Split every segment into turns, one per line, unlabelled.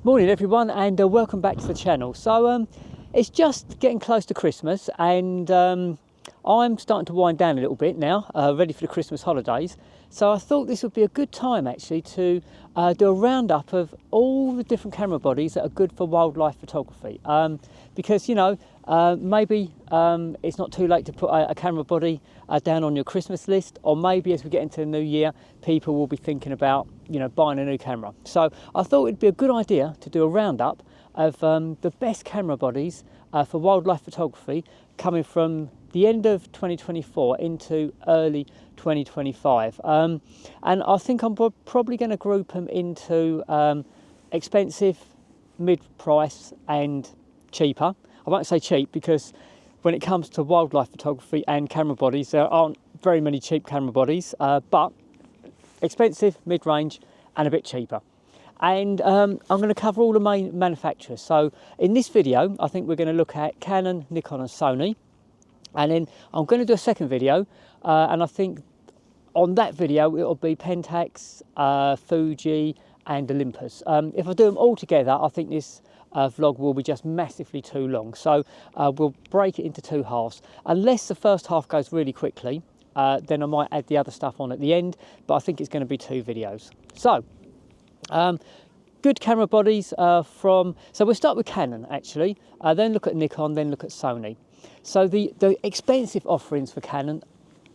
Morning everyone, and welcome back to the channel. So it's just getting close to Christmas, and I'm starting to wind down a little bit now, ready for the Christmas holidays. So I thought this would be a good time actually to do a roundup of all the different camera bodies that are good for wildlife photography, because maybe it's not too late to put a camera body down on your Christmas list, or maybe as we get into the new year people will be thinking about buying a new camera. So I thought it'd be a good idea to do a roundup of the best camera bodies for wildlife photography coming from the end of 2024 into early 2025, and I think I'm probably going to group them into expensive, mid-price and cheaper. I won't say cheap because when it comes to wildlife photography and camera bodies, there aren't very many cheap camera bodies, but expensive, mid-range and a bit cheaper. And I'm going to cover all the main manufacturers. So in this video I think we're going to look at Canon, Nikon and Sony, and then I'm going to do a second video, and I think on that video it'll be Pentax, Fuji and Olympus. If I do them all together I think this vlog will be just massively too long, so we'll break it into two halves. Unless the first half goes really quickly, then I might add the other stuff on at the end, but I think it's going to be two videos. So good camera bodies so we'll start with Canon actually, then look at Nikon, then look at Sony. So the expensive offerings for Canon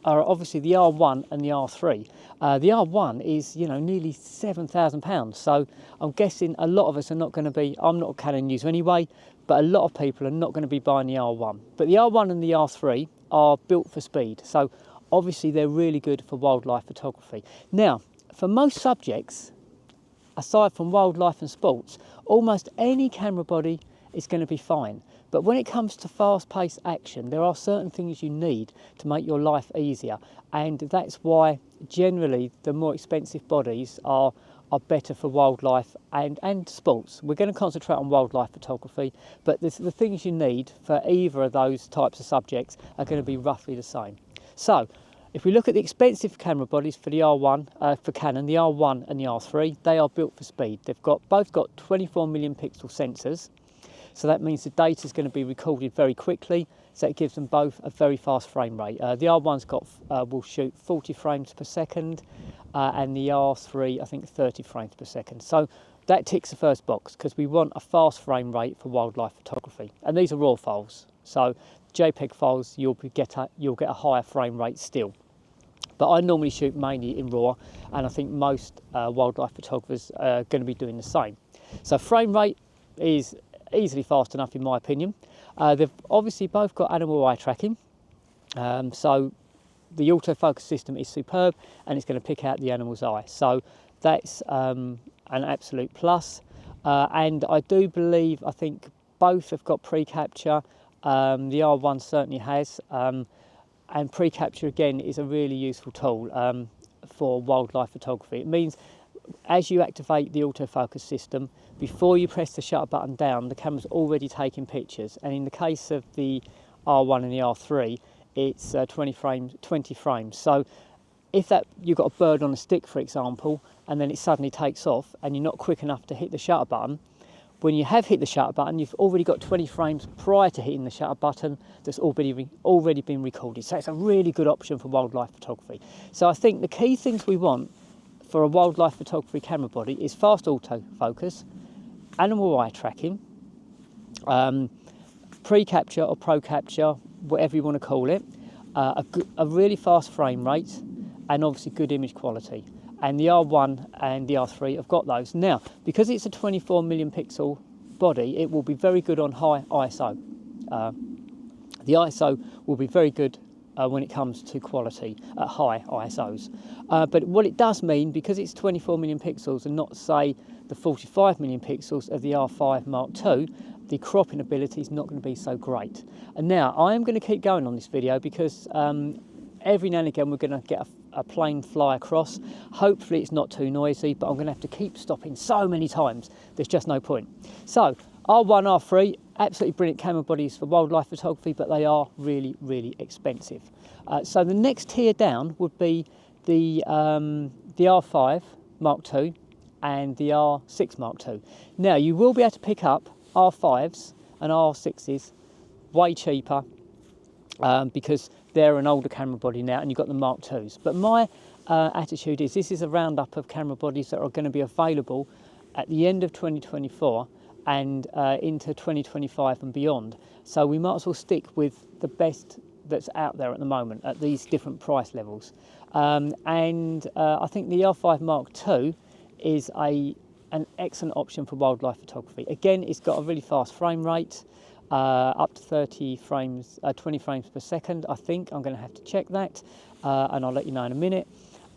are obviously the R1 and the R3. The R1 is nearly £7,000, so I'm guessing a lot of us are not going to be, I'm not a Canon user anyway, but a lot of people are not going to be buying the R1. But the R1 and the R3 are built for speed, so obviously they're really good for wildlife photography. Now, for most subjects, aside from wildlife and sports, almost any camera body is going to be fine. But when it comes to fast-paced action, there are certain things you need to make your life easier, and that's why generally the more expensive bodies are better for wildlife and sports. We're going to concentrate on wildlife photography, but the things you need for either of those types of subjects are going to be roughly the same. So if we look at the expensive camera bodies for the R1, for Canon, the R1 and the R3, they are built for speed. They've both got 24 million pixel sensors, so that means the data is going to be recorded very quickly, so it gives them both a very fast frame rate. The R1's will shoot 40 frames per second, and the R3 I think 30 frames per second. So that ticks the first box because we want a fast frame rate for wildlife photography, and these are raw files. So JPEG files you'll get a higher frame rate still. But I normally shoot mainly in RAW, and I think most wildlife photographers are going to be doing the same. So frame rate is easily fast enough in my opinion. They've obviously both got animal eye tracking, so the autofocus system is superb and it's going to pick out the animal's eye. So that's an absolute plus. And I do believe, I think both have got pre-capture. The R1 certainly has. And pre-capture again is a really useful tool for wildlife photography. It means as you activate the autofocus system, before you press the shutter button down, the camera's already taking pictures. And in the case of the R1 and the R3, it's 20 frames. So if you've got a bird on a stick, for example, and then it suddenly takes off and you're not quick enough to hit the shutter button, when you have hit the shutter button, you've already got 20 frames prior to hitting the shutter button that's already been recorded. So it's a really good option for wildlife photography. So I think the key things we want for a wildlife photography camera body is fast autofocus, animal eye tracking, pre-capture or pro-capture, whatever you want to call it, a really fast frame rate, and obviously good image quality. And the R1 and the R3 have got those. Now, because it's a 24 million pixel body, it will be very good on high ISO. The ISO will be very good when it comes to quality at high ISOs. But what it does mean, because it's 24 million pixels and not, say, the 45 million pixels of the R5 Mark II, the cropping ability is not going to be so great. And now, I am going to keep going on this video because every now and again we're going to get a plane fly across. Hopefully it's not too noisy, but I'm going to have to keep stopping so many times, there's just no point. So R1, R3, absolutely brilliant camera bodies for wildlife photography, but they are really, really expensive. So the next tier down would be the R5 Mark II and the R6 Mark II. Now you will be able to pick up R5s and R6s way cheaper because they're an older camera body now and you've got the Mark IIs. But my attitude is this is a roundup of camera bodies that are going to be available at the end of 2024 and into 2025 and beyond. So we might as well stick with the best that's out there at the moment at these different price levels. I think the R5 Mark II is an excellent option for wildlife photography. Again, it's got a really fast frame rate, up to 20 frames per second, I think. I'm going to have to check that, and I'll let you know in a minute.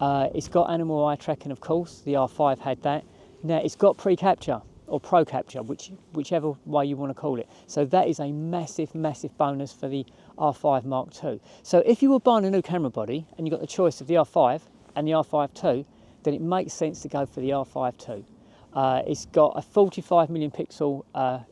It's got animal eye tracking, of course. The R5 had that. Now, it's got pre-capture or pro capture, whichever way you want to call it. So that is a massive, massive bonus for the R5 Mark II. So if you were buying a new camera body and you've got the choice of the R5 and the R5 II, then it makes sense to go for the R5 II. It's got a 45 million pixel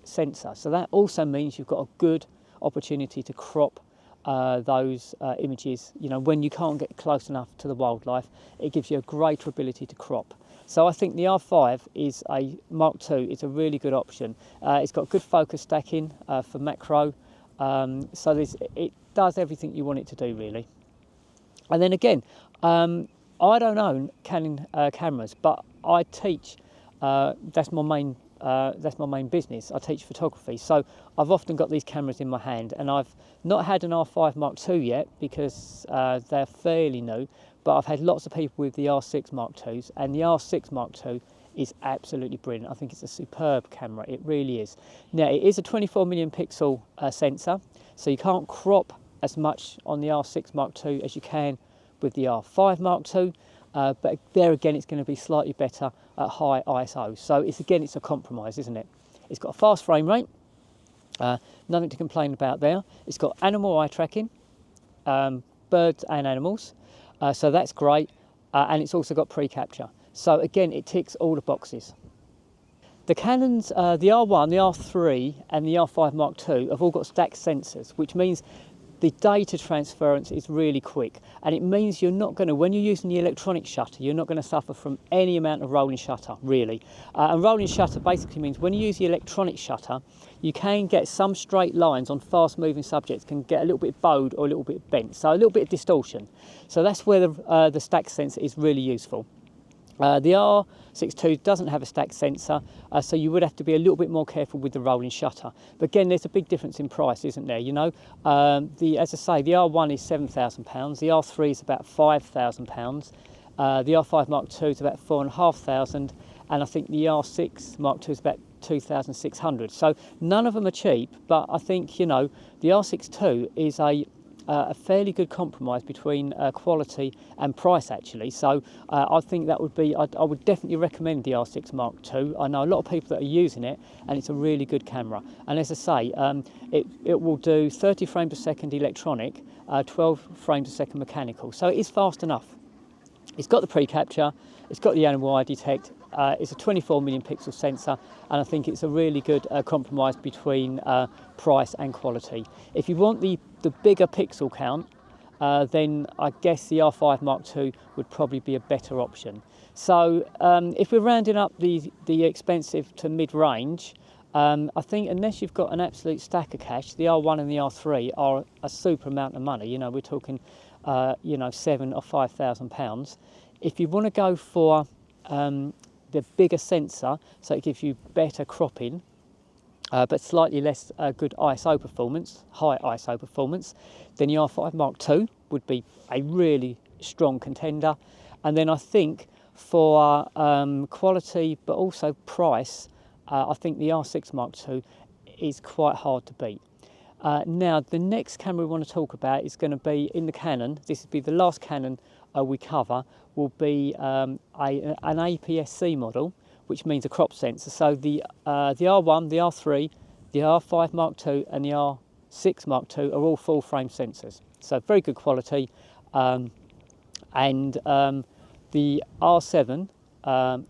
sensor, so that also means you've got a good opportunity to crop those images. You know, when you can't get close enough to the wildlife, it gives you a greater ability to crop. So I think the R5 is a Mark II. It's a really good option. It's got good focus stacking for macro, so it does everything you want it to do, really. And then again, I don't own Canon cameras, but I teach. That's my main business. I teach photography, so I've often got these cameras in my hand, and I've not had an R5 Mark II yet because they're fairly new, but I've had lots of people with the R6 Mark IIs, and the R6 Mark II is absolutely brilliant. I think it's a superb camera, it really is. Now, it is a 24 million pixel sensor, so you can't crop as much on the R6 Mark II as you can with the R5 Mark II, but there again, it's going to be slightly better at high ISO. So it's a compromise, isn't it? It's got a fast frame rate, nothing to complain about there. It's got animal eye tracking, birds and animals, so that's great. And it's also got pre-capture. So again, it ticks all the boxes. The Canons, the R1, the R3 and the R5 Mark II have all got stacked sensors, which means the data transference is really quick, and it means you're not going to, when you're using the electronic shutter, you're not going to suffer from any amount of rolling shutter, really. And rolling shutter basically means when you use the electronic shutter, you can get some straight lines on fast moving subjects can get a little bit bowed or a little bit bent, so a little bit of distortion. So that's where the stack sensor is really useful. The R6II doesn't have a stacked sensor, so you would have to be a little bit more careful with the rolling shutter. But again, there's a big difference in price, isn't there? You know, as I say, the R1 is £7,000, the R3 is about £5,000, the R5 Mark II is about £4,500, and I think the R6 Mark II is about 2,600. So none of them are cheap, but I think, you know, the R6II is a fairly good compromise between quality and price, actually. So I think that would be, I would definitely recommend the R6 Mark II. I know a lot of people that are using it, and it's a really good camera. And as I say, it will do 30 frames per second electronic, 12 frames per second mechanical. So it is fast enough. It's got the pre-capture, it's got the animal eye detect, it's a 24 million pixel sensor, and I think it's a really good compromise between price and quality. If you want the bigger pixel count, then I guess the R5 Mark II would probably be a better option. So if we're rounding up the expensive to mid-range, I think unless you've got an absolute stack of cash, the R1 and the R3 are a super amount of money. You know, we're talking, you know, £7,000 or £5,000. If you want to go for the bigger sensor, so it gives you better cropping, but slightly less good ISO performance, high ISO performance, then the R5 Mark II would be a really strong contender. And then I think for quality, but also price, I think the R6 Mark II is quite hard to beat. Now, the next camera we want to talk about is going to be in the Canon. This will be the last Canon we cover, will be an APS-c model, which means a crop sensor. So the R1, the R3, the R5 Mark II and the R6 Mark II are all full frame sensors. So very good quality. The R7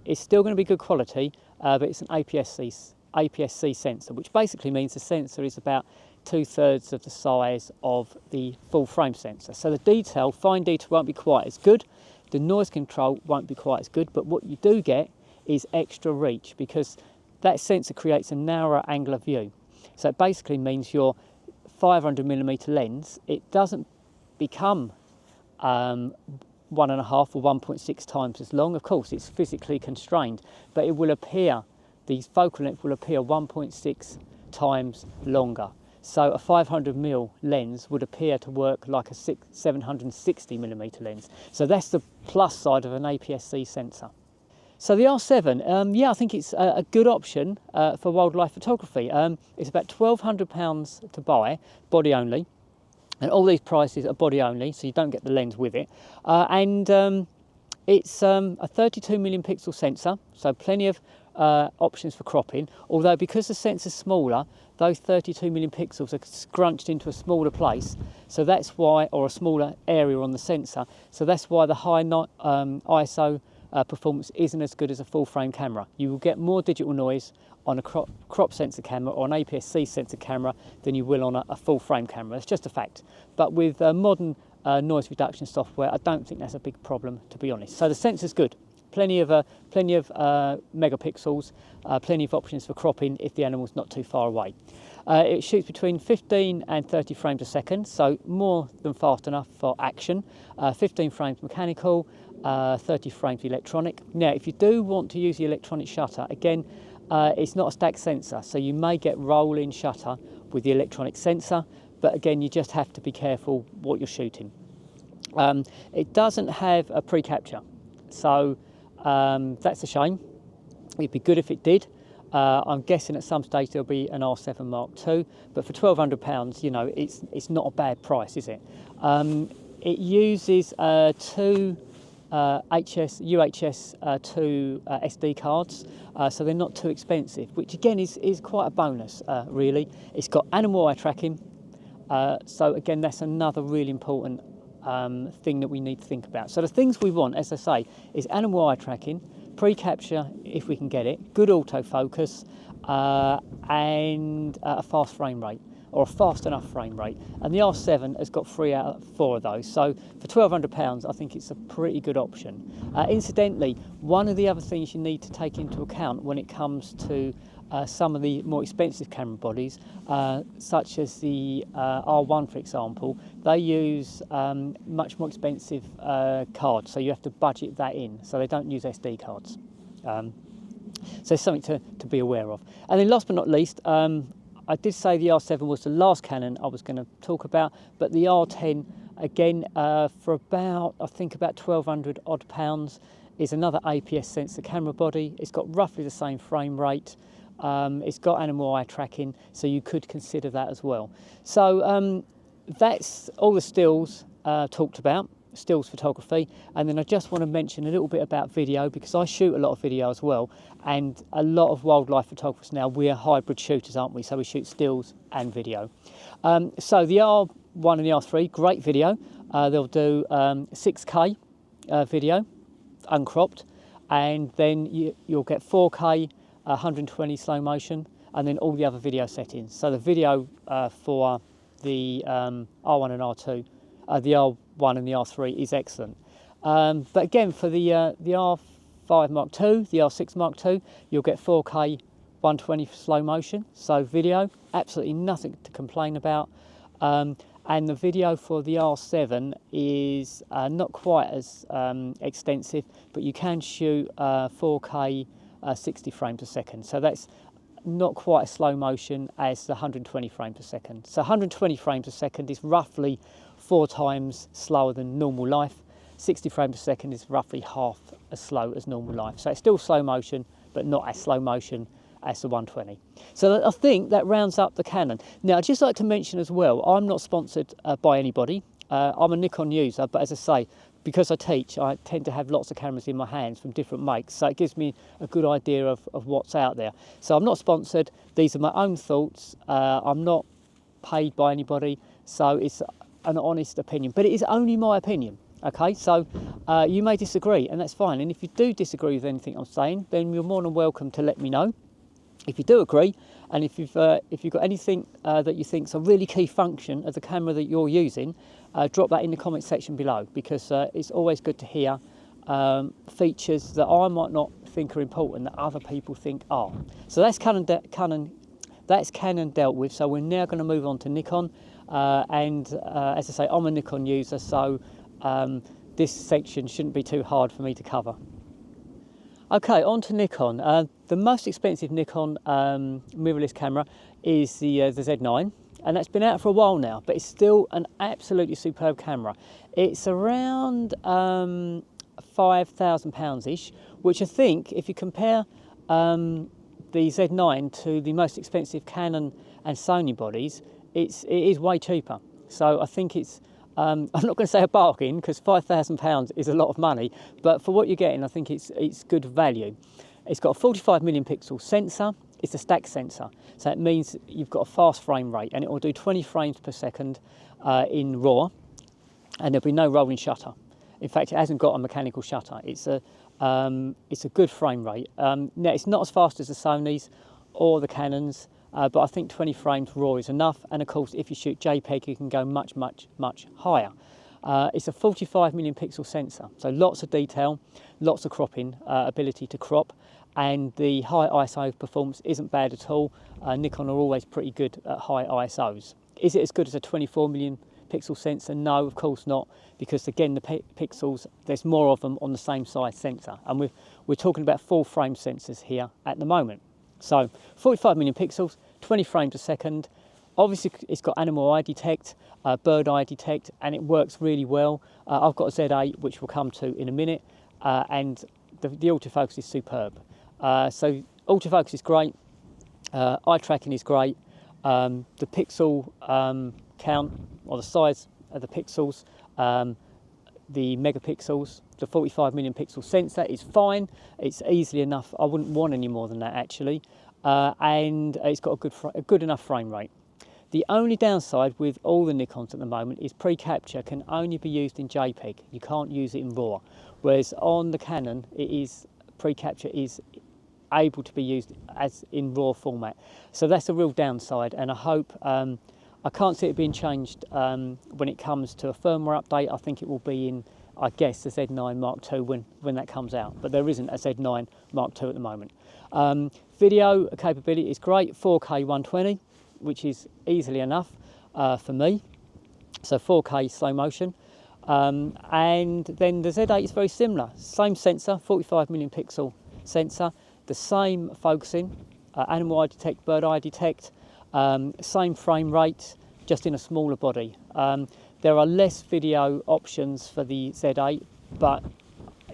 is still going to be good quality, but it's an APS-c sensor, which basically means the sensor is about 2/3 of the size of the full frame sensor. So the fine detail won't be quite as good, the noise control won't be quite as good, but what you do get is extra reach, because that sensor creates a narrower angular view. So it basically means your 500mm lens, it doesn't become 1.5 or 1.6 times as long. Of course, it's physically constrained, but it will appear, the focal length will appear 1.6 times longer. So a 500mm lens would appear to work like a 760mm lens. So that's the plus side of an APS-c sensor. So the R7, yeah, I think it's a good option for wildlife photography. It's about £1,200 to buy, body only. And all these prices are body only, so you don't get the lens with it. It's a 32 million pixel sensor, so plenty of options for cropping. Although because the sensor's smaller, those 32 million pixels are scrunched into a smaller place. So that's why, or a smaller area on the sensor. So that's why the high ISO performance isn't as good as a full frame camera. You will get more digital noise on a crop sensor camera or an APS-c sensor camera than you will on a full frame camera. It's just a fact. But with modern noise reduction software, I don't think that's a big problem, to be honest. So the sensor's good. Plenty of megapixels, plenty of options for cropping if the animal's not too far away. It shoots between 15 and 30 frames a second, so more than fast enough for action. 15 frames mechanical, 30 frames electronic. Now, if you do want to use the electronic shutter, again, it's not a stacked sensor, so you may get rolling shutter with the electronic sensor, but again, you just have to be careful what you're shooting. It doesn't have a pre-capture, so that's a shame. It'd be good if it did. I'm guessing at some stage there'll be an R7 Mark II, but for £1,200, you know, it's not a bad price, is it? It uses two UHS 2 SD cards, so they're not too expensive, which again is quite a bonus, really. It's got animal eye tracking, so again, that's another really important thing that we need to think about. So the things we want, as I say, is animal eye tracking, pre-capture if we can get it, good autofocus, and a fast frame rate, or a fast enough frame rate. And the R7 has got 3 out of 4 of those. So for £1,200, I think it's a pretty good option. Incidentally, one of the other things you need to take into account when it comes to some of the more expensive camera bodies, such as the R1, for example, they use much more expensive cards, so you have to budget that in, so they don't use SD cards. So it's something to be aware of. And then last but not least, I did say the R7 was the last Canon I was going to talk about, but the R10, again, for about, I think about £1,200 odd, is another APS sensor camera body. It's got roughly the same frame rate. It's got animal eye tracking, so you could consider that as well. So that's all the stills talked about, stills photography. And then I just want to mention a little bit about video, because I shoot a lot of video as well, and a lot of wildlife photographers now, we're hybrid shooters, aren't we? So we shoot stills and video. So the R1 and the R3, great video. They'll do 6K video, uncropped, and then you'll get 4K, 120 slow motion, and then all the other video settings. So the video for the R1 and R2, the R1 and the R3 is excellent. But again, for the R5 Mark II, the R6 Mark II, you'll get 4K 120 slow motion. So video, absolutely nothing to complain about. And the video for the R7 is not quite as extensive, but you can shoot 4K 60 frames a second. So that's not quite as slow motion as the 120 frames per second. So 120 frames a second is roughly 4 times slower than normal life. 60 frames a second is roughly half as slow as normal life. So it's still slow motion, but not as slow motion as the 120. So I think that rounds up the Canon. Now, I'd just like to mention as well, I'm not sponsored by anybody. I'm a Nikon user, but as I say, because I teach, I tend to have lots of cameras in my hands from different makes, so it gives me a good idea of what's out there. So I'm not sponsored, these are my own thoughts, I'm not paid by anybody, so it's an honest opinion, but it is only my opinion, okay? So you may disagree, and that's fine, and if you do disagree with anything I'm saying, then you're more than welcome to let me know. If you do agree, and if you've got anything that you think is a really key function of the camera that you're using, drop that in the comment section below, because it's always good to hear features that I might not think are important that other people think are. So that's Canon dealt with. So we're now going to move on to Nikon, and as I say, I'm a Nikon user, so this section shouldn't be too hard for me to cover. Okay, on to Nikon. The most expensive Nikon mirrorless camera is the Z9, and that's been out for a while now, but it's still an absolutely superb camera. It's around £5,000-ish, which I think, if you compare the Z9 to the most expensive Canon and Sony bodies, it is way cheaper. So I think it's, I'm not going to say a bargain, because £5,000 is a lot of money, but for what you're getting, I think it's good value. It's got a 45 million pixel sensor. It's a stack sensor, so it means you've got a fast frame rate, and it will do 20 frames per second in RAW, and there'll be no rolling shutter. In fact, it hasn't got a mechanical shutter. It's a good frame rate. Now, it's not as fast as the Sonys or the Canons, but I think 20 frames RAW is enough. And of course, if you shoot JPEG, you can go much, much, much higher. It's a 45 million pixel sensor, so lots of detail, lots of cropping, ability to crop, and the high ISO performance isn't bad at all. Nikon are always pretty good at high ISOs. Is it as good as a 24 million pixel sensor? No, of course not, because again, the pixels, there's more of them on the same size sensor, and we're talking about full frame sensors here at the moment. So 45 million pixels, 20 frames a second. Obviously, it's got animal eye detect, bird eye detect, and it works really well. I've got a Z8, which we'll come to in a minute, and the autofocus is superb. So autofocus is great, eye tracking is great, the pixel count, or the size of the pixels, the megapixels, the 45 million pixel sensor is fine. It's easily enough. I wouldn't want any more than that, actually, and it's got a good enough frame rate. The only downside with all the Nikons at the moment is pre-capture can only be used in JPEG. You can't use it in RAW, whereas on the Canon, pre-capture is able to be used as in RAW format. So that's a real downside, and I hope, I can't see it being changed when it comes to a firmware update. I think it will be in, I guess, the Z9 Mark II when that comes out, but there isn't a Z9 Mark II at the moment. Video capability is great, 4K 120, which is easily enough for me. So 4K slow motion. And then the Z8 is very similar. Same sensor, 45 million pixel sensor, the same focusing, animal eye detect, bird eye detect, same frame rate, just in a smaller body. There are less video options for the Z8, but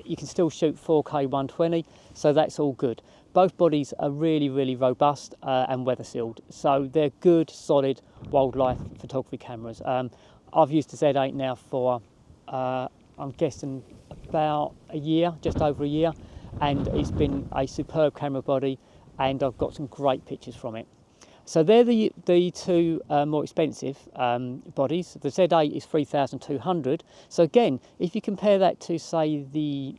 you can still shoot 4K 120, so that's all good. Both bodies are really, really robust and weather sealed, so they're good, solid wildlife photography cameras. I've used the Z8 now for, I'm guessing, about a year, just over a year, and it's been a superb camera body, and I've got some great pictures from it. So they're the two more expensive bodies. The Z8 is 3,200. So again, if you compare that to, say, the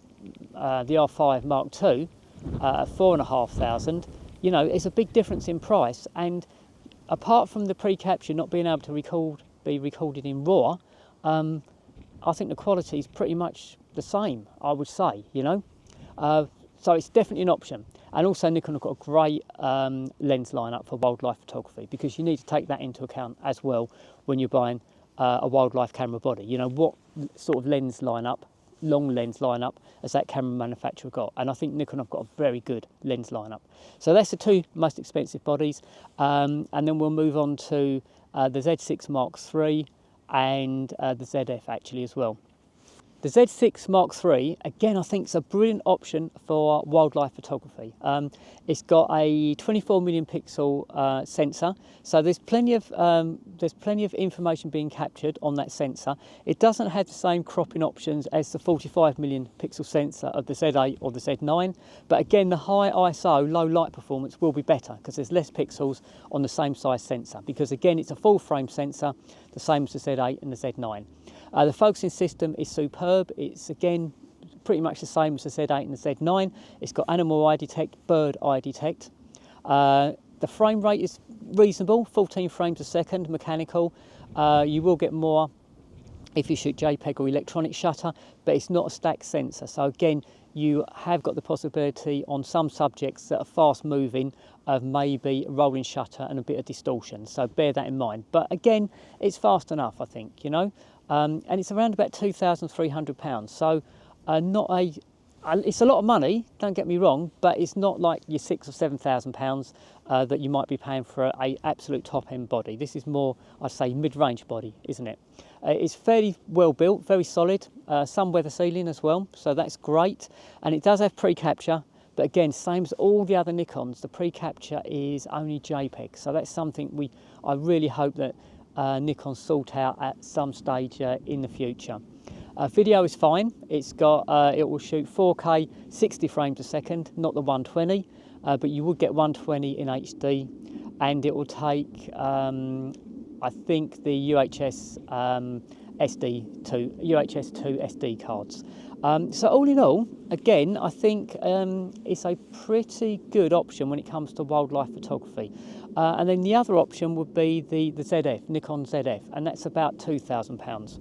R5 Mark II, 4,500, you know, it's a big difference in price. And apart from the pre-capture not being able to be recorded in RAW, I think the quality is pretty much the same, I would say, you know. So it's definitely an option. And also Nikon have got a great lens lineup for wildlife photography, because you need to take that into account as well when you're buying a wildlife camera body. You know, what sort of lens lineup, long lens lineup, has that camera manufacturer got? And I think Nikon have got a very good lens lineup. So that's the two most expensive bodies. And then we'll move on to the Z6 Mark III and the Zf actually as well. The Z6 Mark III, again, I think is a brilliant option for wildlife photography. It's got a 24 million pixel sensor, so there's plenty of information being captured on that sensor. It doesn't have the same cropping options as the 45 million pixel sensor of the Z8 or the Z9, but again, the high ISO, low light performance will be better because there's less pixels on the same size sensor, because again, it's a full frame sensor, the same as the Z8 and the Z9. The focusing system is superb. It's again pretty much the same as the Z8 and the Z9. It's got animal eye detect, bird eye detect. The frame rate is reasonable, 14 frames a second, mechanical. You will get more if you shoot JPEG or electronic shutter, but it's not a stacked sensor. So again, you have got the possibility on some subjects that are fast moving of maybe rolling shutter and a bit of distortion, so bear that in mind. But again, it's fast enough, I think, you know, and it's around about £2,300, so not a it's a lot of money, don't get me wrong, but it's not like your £6,000 or £7,000 that you might be paying for a absolute top-end body. This is more, I'd say, mid-range body, isn't it? It's fairly well built, very solid, some weather sealing as well, so that's great. And it does have pre-capture, but again, same as all the other Nikons, the pre-capture is only JPEG, so that's something I really hope that Nikon sort out at some stage in the future. Video is fine. It will shoot 4K 60 frames a second, not the 120, but you would get 120 in HD, and it will take I think the UHS UHS-2 SD cards. So all in all, again, I think it's a pretty good option when it comes to wildlife photography. And then the other option would be the Zf, Nikon Zf, and that's about £2,000.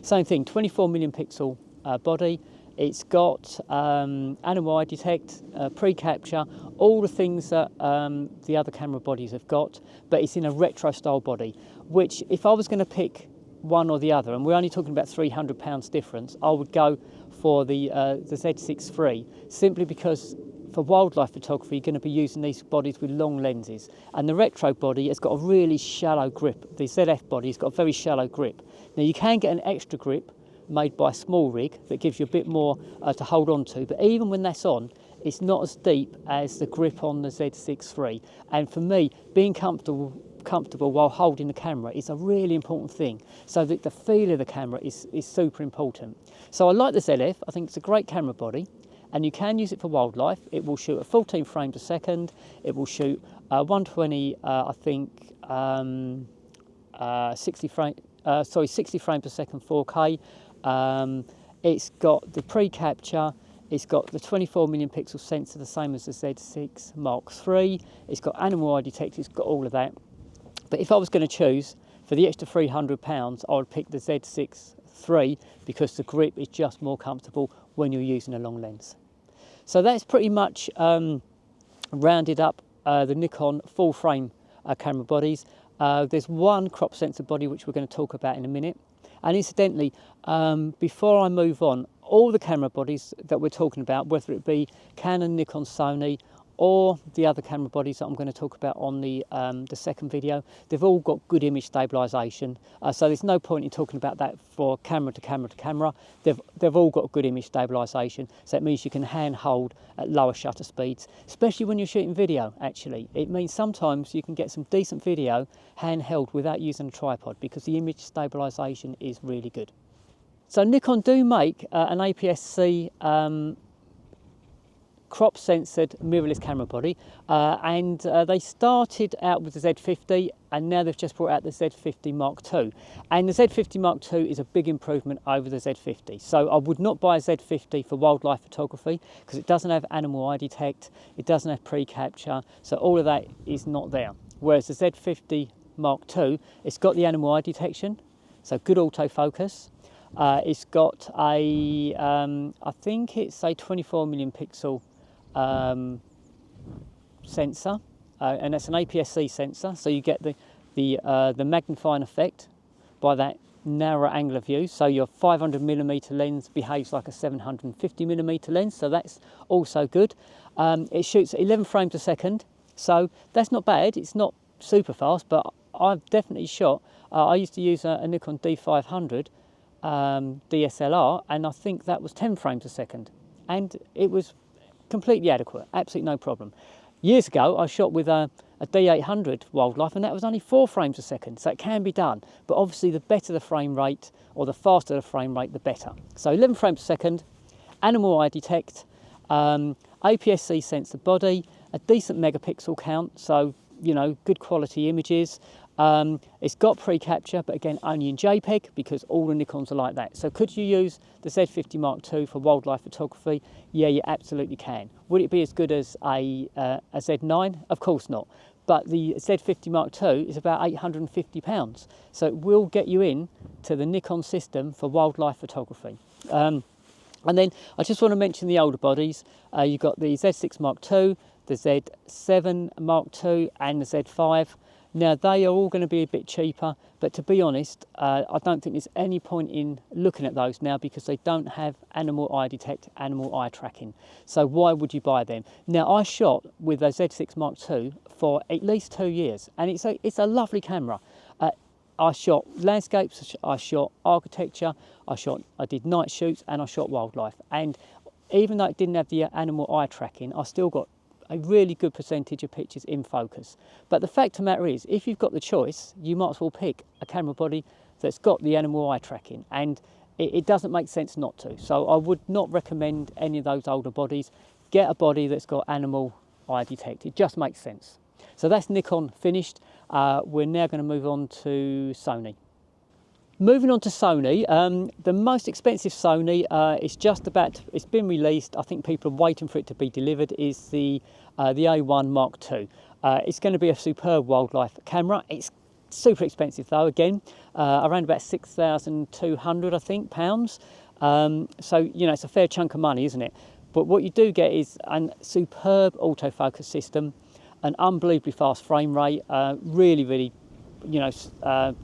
Same thing, 24 million pixel body. It's got animal eye detect, pre-capture, all the things that the other camera bodies have got, but it's in a retro style body, which if I was going to pick one or the other, and we're only talking about £300 difference, I would go for the Z6 III, simply because for wildlife photography you're going to be using these bodies with long lenses, and the retro body has got a really shallow grip. The ZF body has got a very shallow grip. Now you can get an extra grip made by a small rig that gives you a bit more to hold on to, but even when that's on, it's not as deep as the grip on the Z6 III. And for me, being comfortable while holding the camera is a really important thing, so that the feel of the camera is super important. So I like the ZF. I think it's a great camera body, and you can use it for wildlife. It will shoot at 14 frames a second. It will shoot 120, I think, 60 frames per second 4K. It's got the pre-capture. It's got the 24 million pixel sensor, the same as the Z6 Mark III. It's got animal eye detect. It's got all of that. But if I was going to choose for the extra £300, I would pick the Z6 III because the grip is just more comfortable when you're using a long lens. So that's pretty much rounded up the Nikon full frame camera bodies. There's one crop sensor body which we're going to talk about in a minute. And incidentally, before I move on, all the camera bodies that we're talking about, whether it be Canon, Nikon, Sony, or the other camera bodies that I'm going to talk about on the second video, they've all got good image stabilization. So there's no point in talking about that for camera to camera to camera. They've all got good image stabilization. So it means you can hand hold at lower shutter speeds, especially when you're shooting video, actually. It means sometimes you can get some decent video handheld without using a tripod because the image stabilization is really good. So Nikon do make an APS-c crop censored mirrorless camera body, and they started out with the Z50, and now they've just brought out the Z50 Mark II. And the Z50 Mark II is a big improvement over the Z50. So I would not buy a Z50 for wildlife photography because it doesn't have animal eye detect, it doesn't have pre-capture, so all of that is not there. Whereas the Z50 Mark II, it's got the animal eye detection, so good autofocus. It's got a, I think it's a 24 million pixel sensor, and that's an APS-c sensor, so you get the magnifying effect by that narrow angle of view. So your 500mm lens behaves like a 750mm lens, so that's also good. It shoots at 11 frames a second, so that's not bad. It's not super fast, but I've definitely shot. I used to use a Nikon D500 DSLR, and I think that was 10 frames a second, and it was completely adequate, absolutely no problem. Years ago, I shot with a D800 wildlife, and that was only 4 frames a second, so it can be done. But obviously, the better the frame rate, or the faster the frame rate, the better. So 11 frames a second, animal eye detect, APS-c sensor body, a decent megapixel count, so, you know, good quality images. It's got pre-capture, but again, only in JPEG because all the Nikons are like that. So could you use the Z50 Mark II for wildlife photography? Yeah, you absolutely can. Would it be as good as a Z9? Of course not. But the Z50 Mark II is about £850. So it will get you in to the Nikon system for wildlife photography. And then I just want to mention the older bodies. You've got the Z6 Mark II, the Z7 Mark II and the Z5. Now they are all going to be a bit cheaper, but to be honest, I don't think there's any point in looking at those now because they don't have animal eye detect, animal eye tracking. So why would you buy them? Now I shot with a Z6 Mark II for at least 2 years, and it's a lovely camera. I shot landscapes, I shot architecture, I did night shoots, and I shot wildlife. And even though it didn't have the animal eye tracking, I still got a really good percentage of pictures in focus. But the fact of the matter is, if you've got the choice, you might as well pick a camera body that's got the animal eye tracking, and it doesn't make sense not to. So I would not recommend any of those older bodies. Get a body that's got animal eye detect. It just makes sense. So that's Nikon finished. We're now going to move on to Sony. Moving on to Sony, the most expensive Sony it's been released. I think people are waiting for it to be delivered, is the A1 Mark II. It's going to be a superb wildlife camera. It's super expensive though, again, around about 6,200, I think, pounds. So, you know, it's a fair chunk of money, isn't it? But what you do get is a superb autofocus system, an unbelievably fast frame rate, really, you know,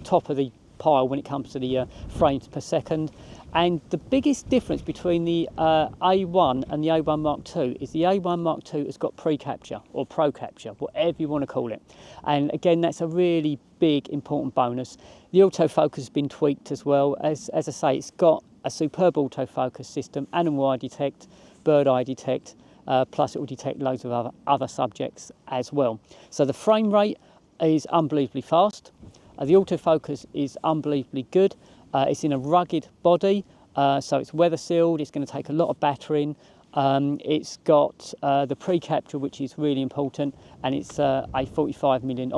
top of the pile when it comes to the frames per second. And the biggest difference between the A1 and the A1 Mark II is the A1 Mark II has got pre-capture or pro capture, whatever you want to call it. And again, that's a really big, important bonus. The autofocus has been tweaked as well. As I say, it's got a superb autofocus system, animal eye detect, bird eye detect, plus it will detect loads of other subjects as well. So the frame rate is unbelievably fast. The autofocus is unbelievably good. It's in a rugged body, so it's weather sealed. It's going to take a lot of battering. It's got the pre-capture, which is really important, and it's a 50 million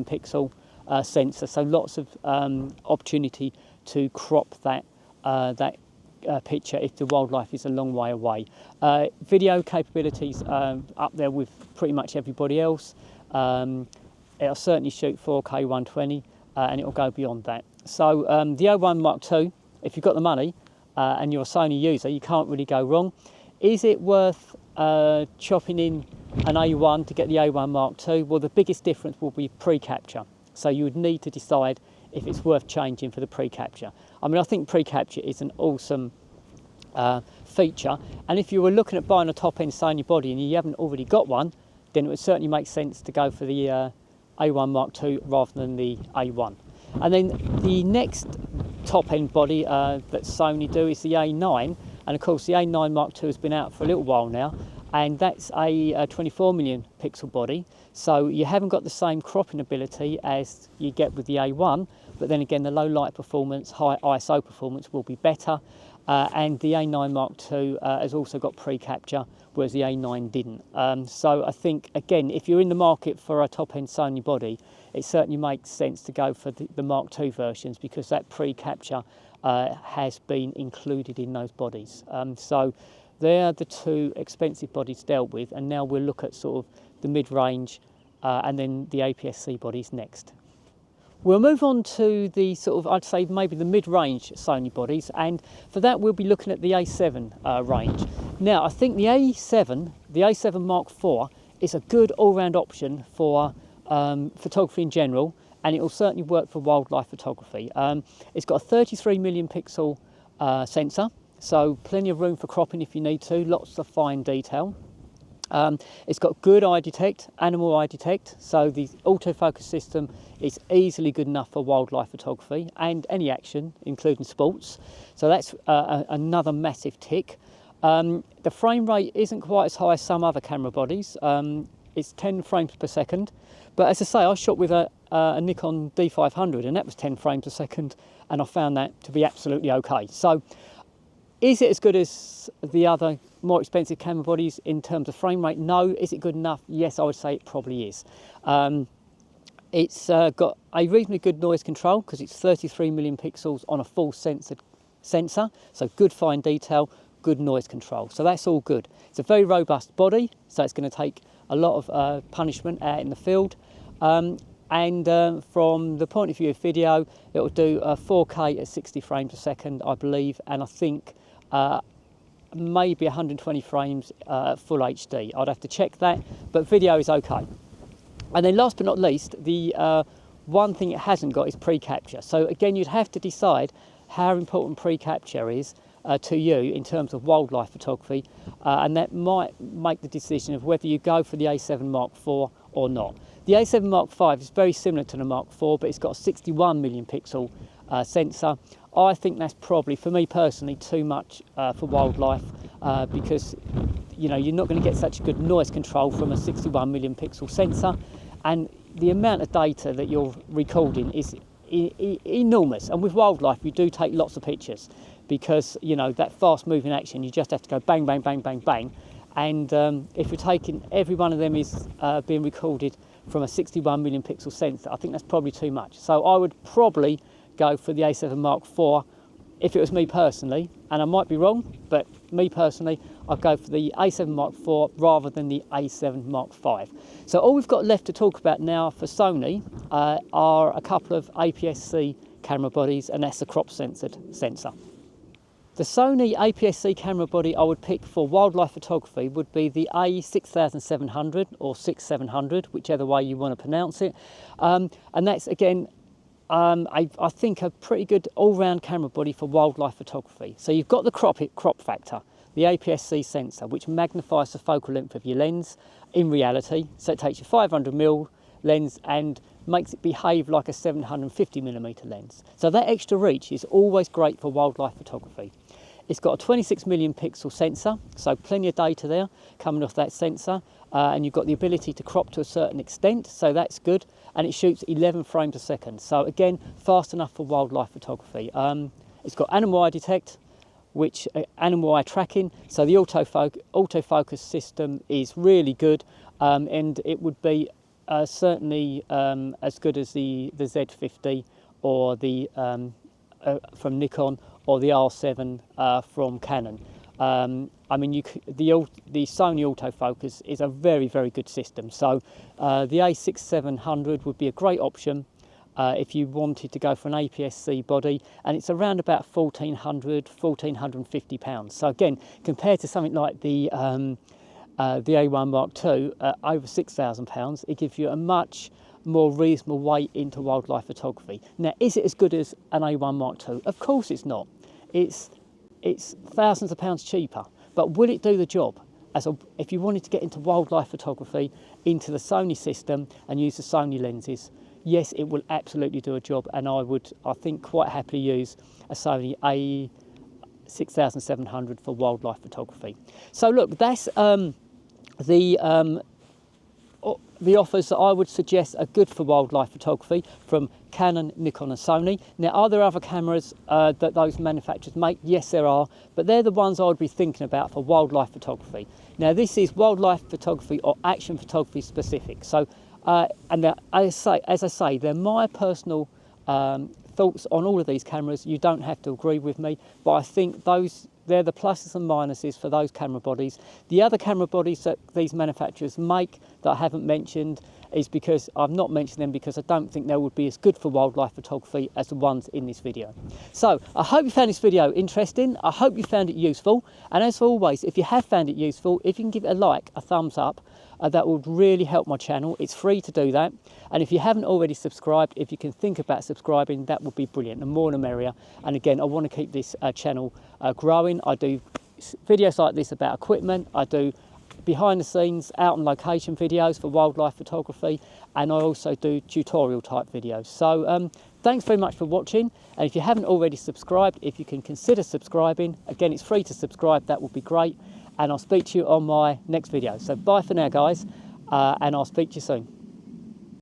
pixel sensor. So lots of opportunity to crop that picture if the wildlife is a long way away. Video capabilities up there with pretty much everybody else. It'll certainly shoot 4K 120 and it'll go beyond that. So the A1 Mark II, if you've got the money and you're a Sony user, you can't really go wrong. Is it worth chopping in an A1 to get the A1 Mark II? Well, the biggest difference will be pre-capture. So you would need to decide if it's worth changing for the pre-capture. I mean, I think pre-capture is an awesome feature, and if you were looking at buying a top-end Sony body and you haven't already got one, then it would certainly make sense to go for the A1 Mark II rather than the A1. And then the next top-end body that Sony do is the A9, and of course the A9 Mark II has been out for a little while now, and that's a 24 million pixel body, so you haven't got the same cropping ability as you get with the A1, but then again the low light performance, high ISO performance will be better, and the A9 Mark II has also got pre-capture, whereas the A9 didn't. So I think, again, if you're in the market for a top-end Sony body, it certainly makes sense to go for the Mark II versions, because that pre-capture has been included in those bodies. So they're the two expensive bodies dealt with, and now we'll look at sort of the mid-range and then the APS-c bodies next. We'll move on to the sort of, I'd say maybe the mid-range Sony bodies, and for that we'll be looking at the A7 range. Now I think the A7 Mark IV is a good all-round option for photography in general, and it will certainly work for wildlife photography. It's got a 33 million pixel sensor, so plenty of room for cropping if you need to, lots of fine detail. It's got good eye detect, animal eye detect, so the autofocus system is easily good enough for wildlife photography and any action, including sports. So that's another massive tick. The frame rate isn't quite as high as some other camera bodies. It's 10 frames per second, but as I say, I shot with a Nikon D500 and that was 10 frames a second, and I found that to be absolutely okay. So is it as good as the other more expensive camera bodies in terms of frame rate? No. Is it good enough? Yes, I would say it probably is. It's got a reasonably good noise control because it's 33 million pixels on a full sensor, so good fine detail, good noise control. So that's all good. It's a very robust body, so it's going to take a lot of punishment out in the field. And from the point of view of video, it will do 4K at 60 frames a second, I believe, and I think maybe 120 frames full HD. I'd have to check that, but video is okay. And then last but not least, the one thing it hasn't got is pre-capture. So again, you'd have to decide how important pre-capture is to you in terms of wildlife photography, and that might make the decision of whether you go for the A7 Mark IV or not. The A7 Mark V is very similar to the Mark IV, but it's got a 61 million pixel sensor. I think that's probably, for me personally, too much for wildlife, because you're not going to get such good noise control from a 61 million pixel sensor, and the amount of data that you're recording is enormous. And with wildlife, you do take lots of pictures, because that fast moving action, you just have to go bang, bang, bang, bang, bang. And if you're taking, every one of them is being recorded from a 61 million pixel sensor, I think that's probably too much. So I would probably go for the A7 Mark IV if it was me personally, and I might be wrong, but me personally, I'd go for the A7 Mark IV rather than the A7 Mark V. So all we've got left to talk about now for Sony are a couple of APS-c camera bodies, and that's the crop censored sensor. The Sony APS-c camera body I would pick for wildlife photography would be the A6700 or 6700, whichever way you want to pronounce it. And that's, again, I think a pretty good all-round camera body for wildlife photography. So you've got the crop factor, the APS-c sensor, which magnifies the focal length of your lens in reality. So it takes your 500mm lens and makes it behave like a 750mm lens. So that extra reach is always great for wildlife photography. It's got a 26 million pixel sensor, so plenty of data there coming off that sensor, and you've got the ability to crop to a certain extent, so that's good, and it shoots 11 frames a second. So again, fast enough for wildlife photography. It's got animal eye detect, which animal eye tracking, so the autofocus system is really good, and it would be certainly as good as the Z50 or the from Nikon, or the R7 from Canon. I mean, the Sony autofocus is a very, very good system. So the A6700 would be a great option if you wanted to go for an APS-c body, and it's around about 1,400, 1,450 pounds. So again, compared to something like the A1 Mark II, over 6,000 pounds, it gives you a much more reasonable weight into wildlife photography. Now, is it as good as an A1 Mark II? Of course it's not. It's thousands of pounds cheaper, but will it do the job? If you wanted to get into wildlife photography, into the Sony system and use the Sony lenses, yes, it will absolutely do a job, and I think, quite happily use a Sony A6700 for wildlife photography. So look, that's the offers that I would suggest are good for wildlife photography from Canon, Nikon and Sony. Now, are there other cameras that those manufacturers make? Yes, there are, but they're the ones I would be thinking about for wildlife photography. Now, this is wildlife photography or action photography specific. So, and as I say, they're my personal thoughts on all of these cameras. You don't have to agree with me, but I think they're the pluses and minuses for those camera bodies. The other camera bodies that these manufacturers make that I haven't mentioned is because I've not mentioned them because I don't think they would be as good for wildlife photography as the ones in this video. So I hope you found this video interesting. I hope you found it useful. And as always, if you have found it useful, if you can give it a like, a thumbs up, that would really help my channel. It's free to do that. And if you haven't already subscribed, if you can think about subscribing, that would be brilliant. The more the merrier. And again, I want to keep this channel growing. I do videos like this about equipment. I do behind the scenes, out on location videos for wildlife photography. And I also do tutorial type videos. So thanks very much for watching. And if you haven't already subscribed, if you can consider subscribing, again, it's free to subscribe. That would be great. And I'll speak to you on my next video. So bye for now, guys, and I'll speak to you soon.